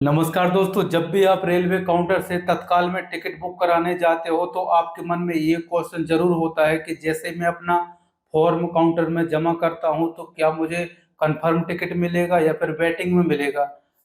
नमस्कार दोस्तों। जब भी आप रेलवे काउंटर से तत्काल में टिकट बुक कराने जाते हो तो आपके मन में ये क्वेश्चन जरूर होता है कि जैसे मैं अपना फॉर्म काउंटर में जमा करता हूं तो क्या मुझे कंफर्म टिकट मिलेगा या फिर वेटिंग में मिलेगा।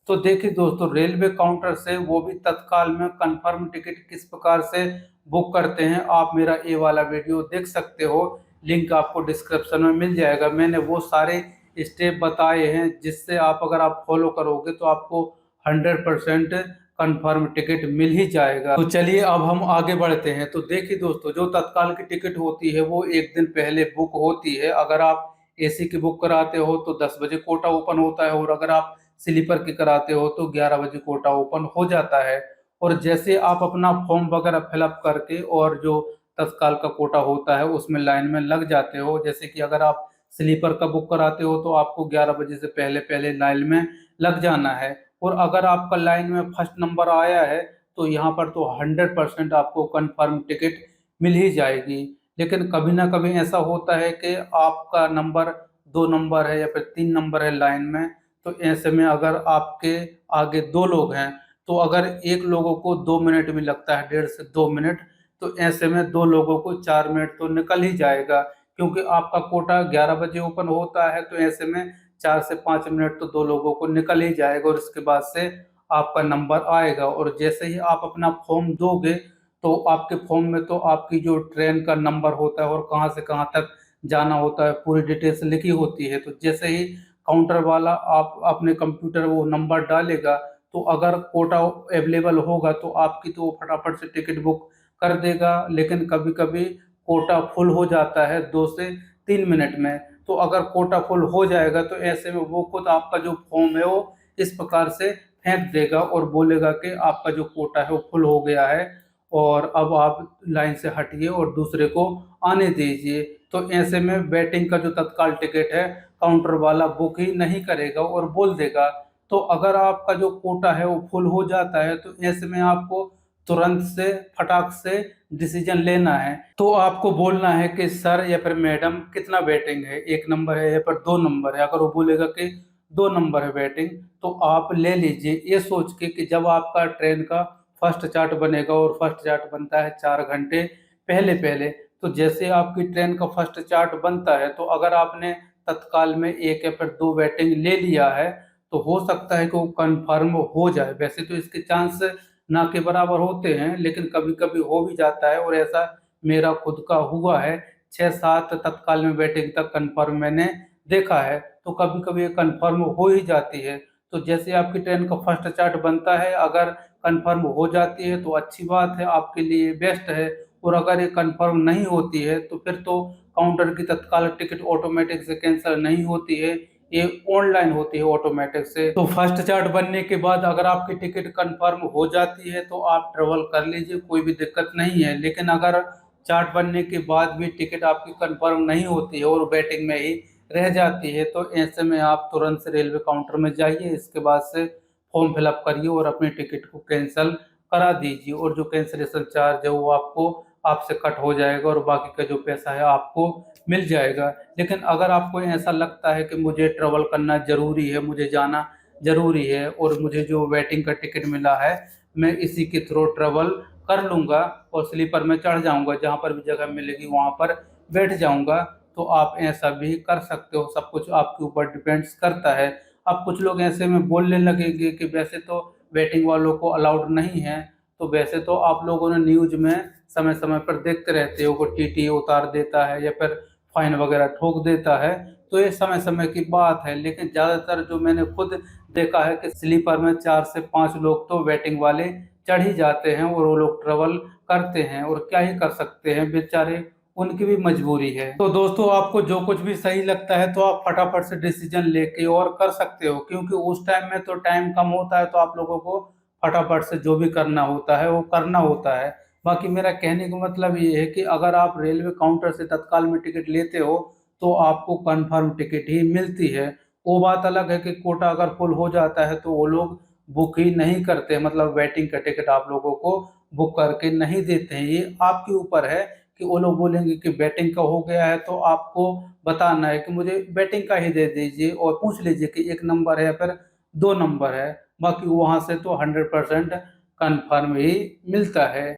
तो देखिए दोस्तों, रेलवे काउंटर से वो भी तत्काल में कंफर्म टिकट किस प्रकार से बुक करते हैं आप मेरा ये वाला वीडियो देख सकते हो। लिंक आपको डिस्क्रिप्शन में मिल जाएगा। मैंने वो सारे स्टेप बताए हैं जिससे आप अगर आप फॉलो करोगे तो आपको 100% कंफर्म टिकट मिल ही जाएगा। तो चलिए अब हम आगे बढ़ते हैं। तो देखिए दोस्तों, जो तत्काल की टिकट होती है वो एक दिन पहले बुक होती है। अगर आप एसी की बुक कराते हो तो 10 बजे कोटा ओपन होता है, और अगर आप स्लीपर की कराते हो तो 11 बजे कोटा ओपन हो जाता है। और जैसे आप अपना फॉर्म वगैरह फिलअप करके और जो तत्काल का कोटा होता है उसमें लाइन में लग जाते हो। जैसे कि अगर आप स्लीपर का बुक कराते हो तो आपको 11 बजे से पहले पहले लाइन में लग जाना है। और अगर आपका लाइन में फर्स्ट नंबर आया है तो यहाँ पर तो 100% आपको कंफर्म टिकट मिल ही जाएगी। लेकिन कभी ना कभी ऐसा होता है कि आपका नंबर 2 नंबर है या फिर 3 नंबर है लाइन में। तो ऐसे में अगर आपके आगे दो लोग हैं तो अगर एक लोगों को 2 मिनट भी लगता है, 1.5 से 2 मिनट, तो ऐसे में दो लोगों को 4 मिनट तो निकल ही जाएगा। क्योंकि आपका कोटा 11 बजे ओपन होता है तो ऐसे में 4 से 5 मिनट तो दो लोगों को निकल ही जाएगा, और इसके बाद से आपका नंबर आएगा। और जैसे ही आप अपना फॉर्म दोगे तो आपके फॉर्म में तो आपकी जो ट्रेन का नंबर होता है और कहाँ से कहाँ तक जाना होता है पूरी डिटेल्स लिखी होती है। तो जैसे ही काउंटर वाला आप अपने कंप्यूटर वो नंबर डालेगा तो अगर कोटा अवेलेबल होगा तो आपकी तो वो फटाफट से टिकट बुक कर देगा। लेकिन कभी कभी कोटा फुल हो जाता है 2 से 3 मिनट में। तो अगर कोटा फुल हो जाएगा तो ऐसे में वो खुद आपका जो फॉर्म है वो इस प्रकार से फेंक देगा और बोलेगा कि आपका जो कोटा है वो फुल हो गया है और अब आप लाइन से हटिए और दूसरे को आने दीजिए। तो ऐसे में वेटिंग का जो तत्काल टिकट है काउंटर वाला बुक ही नहीं करेगा और बोल देगा। तो अगर आपका जो कोटा है वो फुल हो जाता है तो ऐसे में आपको तुरंत से फटाक से डिसीजन लेना है। तो आपको बोलना है कि सर या फिर मैडम कितना वेटिंग है, 1 नंबर है या फिर 2 नंबर है। अगर वो बोलेगा कि 2 नंबर है वेटिंग तो आप ले लीजिए, ये सोच के कि जब आपका ट्रेन का फर्स्ट चार्ट बनेगा, और फर्स्ट चार्ट बनता है 4 घंटे पहले पहले। तो जैसे आपकी ट्रेन का फर्स्ट चार्ट बनता है तो अगर आपने तत्काल में एक या फिर दो वेटिंग ले लिया है तो हो सकता है कि वो कंफर्म हो जाए। वैसे तो इसके चांस ना के बराबर होते हैं, लेकिन कभी कभी हो भी जाता है, और ऐसा मेरा खुद का हुआ है। 6-7 तत्काल में वेटिंग तक कंफर्म मैंने देखा है। तो कभी कभी ये कंफर्म हो ही जाती है। तो जैसे आपकी ट्रेन का फर्स्ट चार्ट बनता है, अगर कंफर्म हो जाती है तो अच्छी बात है, आपके लिए बेस्ट है। और अगर ये कंफर्म नहीं होती है तो फिर तो काउंटर की तत्काल टिकट ऑटोमेटिक से कैंसिल नहीं होती है, ये ऑनलाइन होती है ऑटोमेटिक से। तो फर्स्ट चार्ट बनने के बाद अगर आपकी टिकट कंफर्म हो जाती है तो आप ट्रेवल कर लीजिए, कोई भी दिक्कत नहीं है। लेकिन अगर चार्ट बनने के बाद भी टिकट आपकी कंफर्म नहीं होती है और वेटिंग में ही रह जाती है तो ऐसे में आप तुरंत से रेलवे काउंटर में जाइए, इसके बाद से फॉर्म फिलअप करिए और अपनी टिकट को कैंसिल करा दीजिए। और जो कैंसिलेशन चार्ज है वो आपको आपसे कट हो जाएगा और बाकी का जो पैसा है आपको मिल जाएगा। लेकिन अगर आपको ऐसा लगता है कि मुझे ट्रेवल करना जरूरी है, मुझे जाना जरूरी है और मुझे जो वेटिंग का टिकट मिला है मैं इसी के थ्रू ट्रेवल कर लूंगा और स्लीपर में चढ़ जाऊंगा, जहां पर भी जगह मिलेगी वहां पर बैठ जाऊंगा, तो आप ऐसा भी कर सकते हो। सब कुछ आपके ऊपर डिपेंड्स करता है। अब कुछ लोग ऐसे में बोलने लगेंगे कि वैसे तो वेटिंग वालों को अलाउड नहीं है। तो वैसे तो आप लोगों ने न्यूज में समय समय पर देखते रहते हो कि टीटी उतार देता है या फिर फाइन वगैरह ठोक देता है। तो ये समय समय की बात है, लेकिन ज़्यादातर जो मैंने खुद देखा है कि स्लीपर में 4 से 5 लोग तो वेटिंग वाले चढ़ ही जाते हैं और वो लोग ट्रेवल करते हैं, और क्या ही कर सकते हैं बेचारे, उनकी भी मजबूरी है। तो दोस्तों, आपको जो कुछ भी सही लगता है तो आप फटाफट से डिसीजन लेके और कर सकते हो, क्योंकि उस टाइम में तो टाइम कम होता है तो आप लोगों को फटाफट से जो भी करना होता है वो करना होता है। बाकी मेरा कहने का मतलब ये है कि अगर आप रेलवे काउंटर से तत्काल में टिकट लेते हो तो आपको कंफर्म टिकट ही मिलती है। वो बात अलग है कि कोटा अगर फुल हो जाता है तो वो लोग बुक ही नहीं करते, मतलब वेटिंग का टिकट आप लोगों को बुक करके नहीं देते हैं। ये आपके ऊपर है कि वो लोग बोलेंगे कि बैटिंग का हो गया है तो आपको बताना है कि मुझे बैटिंग का ही दे दीजिए, और पूछ लीजिए कि 1 नंबर है या फिर 2 नंबर है। बाकी वहाँ से तो 100% कन्फर्म ही मिलता है।